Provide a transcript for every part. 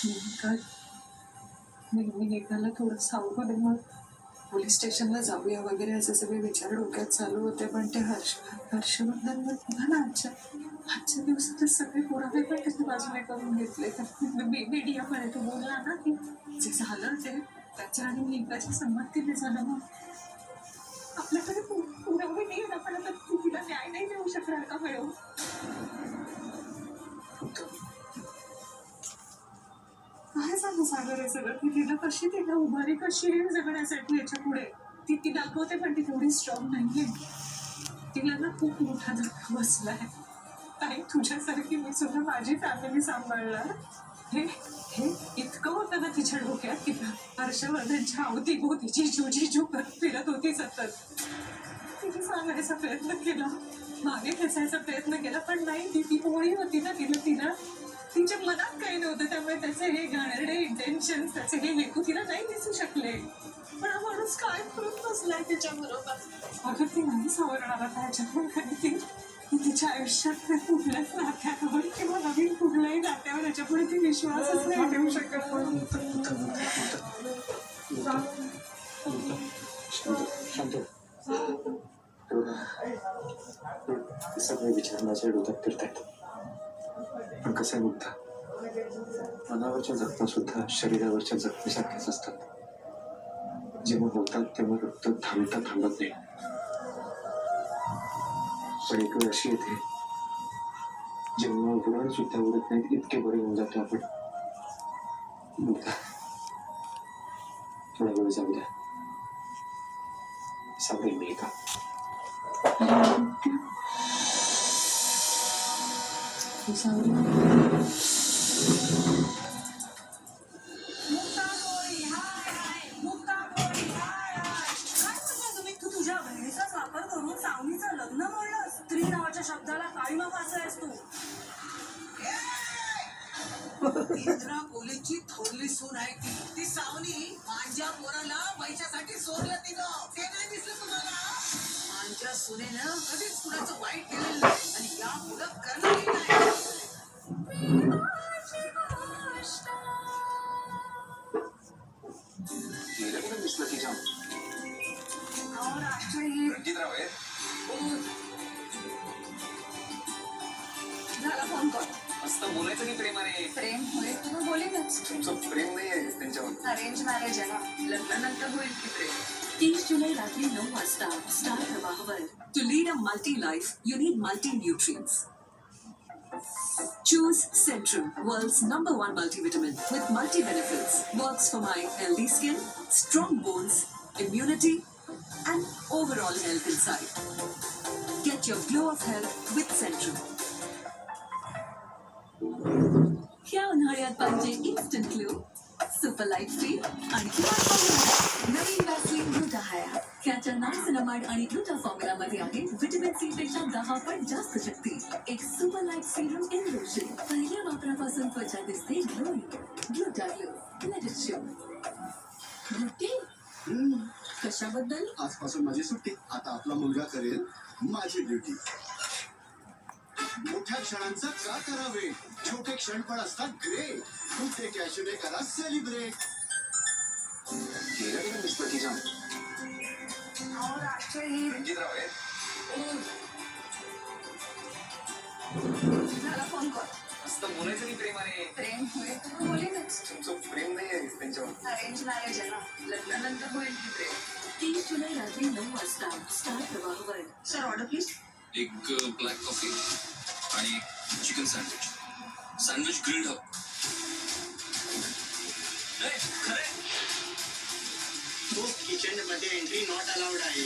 काय मी निघाला थोडं सांगू दे मग पोलीस स्टेशनला जाऊया वगैरे असे सगळे विचार डोक्यात चालू होते. पण ते हर्षवर्धन बघा ना आजच्या दिवसातच सगळे पुरावे पण त्याच्या बाजूने करून घेतले. तर मीडियामध्ये तो बोलला ना की जे झालं ते त्याच्या आणि मी एकाच्या संमतीने झालं. मग आपल्याकडे पुरावे नाही ना, पण आता तू तिला न्याय नाही देऊ शकणार का मिळवून? काय झालं सागर हे सगळं? की तिला उभारी कशी आहे जगण्यासाठी याच्या पुढे? ती दाखवते पण ती तेवढी स्ट्रॉंग नाहीये. तिला ना खूप मोठा धक्का बसलाय. ताई तुझ्यासारखी मी सुद्धा माझी फॅमिली सांभाळणार. हे हे इतकं होतं ना तिच्या डोक्यात की हर्षवर्धनच्या अवतीभोवती जिजू करत फिरत होती सतत. तिने सांगायचा प्रयत्न केला, मागे खेचायचा प्रयत्न केला, पण नाही. ती पोळी होती ना. तिला तिच्या मनात काही नव्हतं. त्यामुळे त्याचे हे घाणेरडे इंटेन्शन, त्याचे हे हेतू तिला नाही दिसू शकले. पण हा माणूस काय करत बसलाय तिच्याबरोबर? अगं ती नाही सावरणार आता ह्याच्यामुळे. ती तिच्या आयुष्यात कुठल्याच नात्यावर किंवा नवीन कुठल्याही नात्यावर ह्याच्यापुढे ती विश्वासच नाही ठेवू शकत. सगळे विचार माझ्या डोक्यात फिरतायत. पण कसं आहे मुग्धा, मनावरच्या जखमा सुद्धा शरीरावरच्या जखमेसारख्याच असतात. जेव्हा होतात तेव्हा रक्त थांबत नाही. पण एक वेळ अशी येते जेव्हा व्रण सुद्धा उडत नाहीत इतके बरे होऊन जातो आपण. मुग्धा, थोडा वेळ जाऊ द्या, सावरेल मी का? तुझ्या बहिणीचाच वापर करून सावनीचं लग्न मोडलं. स्त्री नावाच्या शब्दाला काळीमा फासलायस तू. इंद्रा पोलीसची थोरली सून आहे ती सावनी. माझ्या पोराला पैशासाठी सोडलं तिनं. ते नाही दिसलं तुम्हाला? माझ्या सुनेनं कधीच कुणाचं वाईट केलेलं नाही आणि या पुढं करणारही नाही. दिसलं तिच्या रणजितराव आहे. झाला फोन कॉल. असतं बोलायचं की प्रेमाने. प्रेम होईल तुला बोलेनच. तुमचं प्रेम नाही आहे त्यांच्यावर. अरेंज मॅरेज आहे ना, लग्नानंतर होईल की प्रेम. 30 जुलै रात्री 9 वाजता star प्रवाहवर. To lead a multi-life, you need multi-nutrients. Choose Centrum, world's #1 multivitamin with multi-benefits. Works for my healthy skin, strong bones, immunity, and overall health inside. Get your glow of health with Centrum. ह्या उन्हाळ्यात पाहिजे instant glow, super light free आणखी नवीन Vaseline ग्लुटा Haya. ह्याच्या niacinamide आणि ग्लुटा फॉर्म्युलामध्ये आहे vitamin C पेक्षा 10 पट जास्त शक्ती. एक super light serum in lotion. पहिल्या वापरापासून त्वचा दिसते glowing. Gluta Glow, let it show. Duty कशाबद्दल? आजपासून माझी सुट्टी. आता आपला मुलगा करेल माझी ड्युटी. मोठ्या क्षणांचं का करावे? छोटे क्षण पण असतात ग्रेट. कुठे कॅशने करा सेलिब्रेट. दिसलं तिच्या रणजितराव आहे. झाला फोन कॉल. असतं बोलायचं की प्रेमाने. प्रेम होईल तुला बोलेनच. तुमचं प्रेम नाही आहे त्यांच्यावर. अरेंज मॅरेज आहे ना, लग्नानंतर होईल की प्रेम. 30 जुलै रात्री 9 वाजता स्टार प्रवाहवर. Sir order please. एक ब्लॅक कॉफी आणि एक चिकन सँडविच ग्रिल्ड हब. खरे तो किचन मध्ये एंट्री नॉट अलाउड आहे.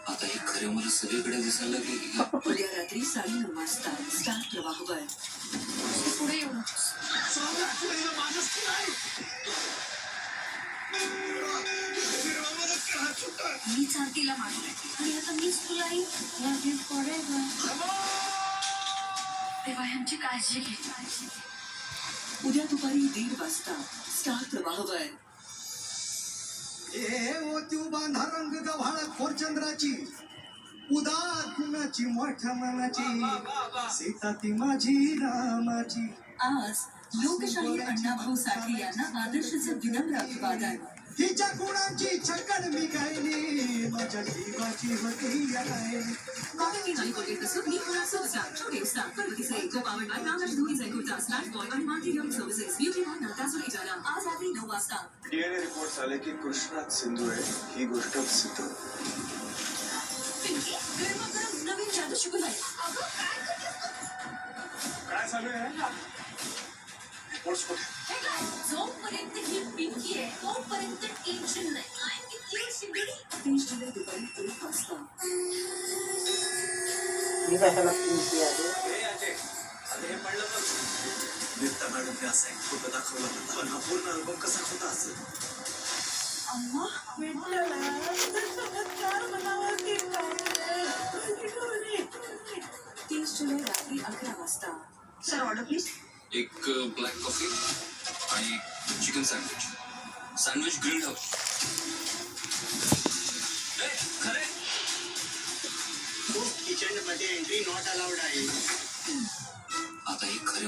आता हे खरे मला सगळीकडे दिसायला लागले की उद्या रात्री 9:30 वाजता स्टार प्रवाहवर. पुढे येऊ. मीच आरतीला मारले आणि आता मीच तुलाही तेव्हा ह्यांची काळजी घे. उद्या दुपारी 1:30 वाजता स्टार प्रवाहवर. ओती बांधा रंग गव्हाळ खोरचंद्राची. उदार कुणाची मोठ्या मनाची. सीता ती माझी रामाची. आज लोकशाहीर अण्णाभाऊ साठे यांना आदर्शचं विनम्र अभिवादन. हिच्या गुणांची छकड मी गायली माझ्या जीवाची होती या गायली. कॉमेडी नाही बोलत असून मी कोणाचं असा छोटे स्टार पर्वतीचे को पावर्ड बाय रामेश धुळीचे कुर्ता स्लॅश बॉय आणि मल्टी सर्व्हिसेस ब्युटी पार्टनर दासुरी जाना आज रात्री 9 वाजता. डीएनए रिपोर्ट आले की कृष्णात सिंधू आहे ही गोष्ट सिद्ध. पिंकी गरमागरम नवीन जादू शिकून आहे. अगं काय चालू आहे? रिपोर्ट्स कुठे? जोपर्यंत ही पिंकी आहे तोपर्यंत टेन्शन नाही. काय किती शिकली 30 जुलै दुपारी 1 वाजता. मी कशाला पिंकी आहे? हे पडलं बघ. नित्ता मॅडमने असा एक फोटो दाखवला होता पण हा पूर्ण अल्बम कसा होता असेल. अम्मा चमत्कार बनावं की काय. 30 जुलै रात्री 11 वाजता. Sir order please. एक ब्लॅक कॉफी आणि chicken sandwich. Sandwich grilled house. खरे किचन मध्ये एंट्री नॉट अलाउड आहे. आता हे खरे